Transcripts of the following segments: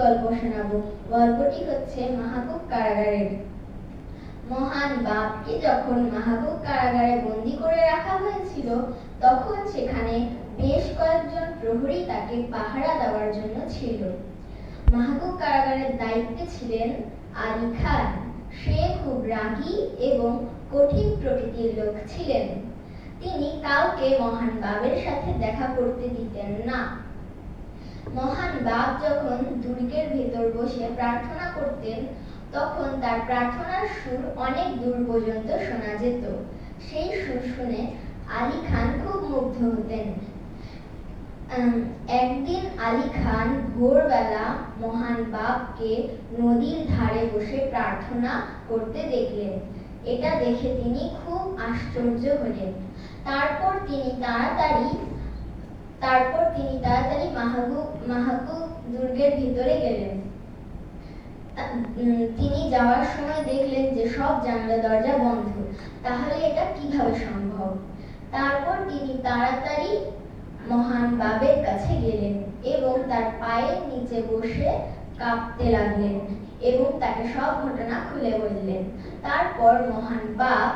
গল্প শোনাবো। গল্পটি হচ্ছে মাহবুব কারাগারের। মহান বাপকে যখন মাহবুব কারাগারে বন্দী করে রাখা হয়েছিল, তখন সেখানে বেশ কয়েকজন প্রহরী তাকে পাহারা দেওয়ার জন্য ছিল। মাহবুব কারাগারের দায়িত্বে ছিলেন আলী খান। সে খুব রাগী এবং কঠিন প্রকৃতির লোক ছিলেন। তিনি কাউকে মহান বাবের সাথে দেখা করতে দিতেন না। মহান বাপ যখন দুর্গের ভেতর বসে প্রার্থনা করতেন, তখন তার প্রার্থনার সুর অনেক দূর পর্যন্ত শোনা যেত। সেই সুর শুনে আলী খান খুব মুগ্ধ হতেন। একদিন আলী খান ভোরবেলা মহান বাপকে নদীর ধারে বসে প্রার্থনা করতে দেখলেন। এটা দেখে তিনি খুব আশ্চর্য হলেন। তারপর তিনি তাড়াতাড়ি মাহবুব দুর্গের ভিতরে গেলেন। তিনি যাওয়ার সময় দেখলেন যে সব জানলা দরজা বন্ধ। তাহলে এটা কিভাবে সম্ভব? তারপর তিনি তাড়াতাড়ি মহান বাবের কাছে গেলেন এবং তার পায়ের নিচে বসে কাঁপতে লাগলেন এবং তাকে সব ঘটনা খুলে বললেন। তারপর মহান বাপ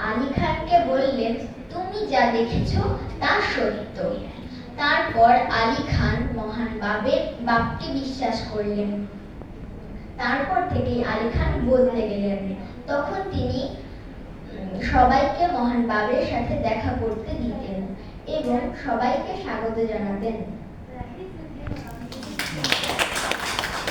আলী খানকে বললেন, তুমি যা দেখেছো তা সত্য। তারপর আলী খান মহান বাপকে বিশ্বাস করলেন। তারপর থেকে আলী খান বদলে গেলেন। তখন তিনি সবাইকে মহান বাবের সাথে দেখা করতে দিতেন এবং সবাইকে স্বাগত জানাতেন।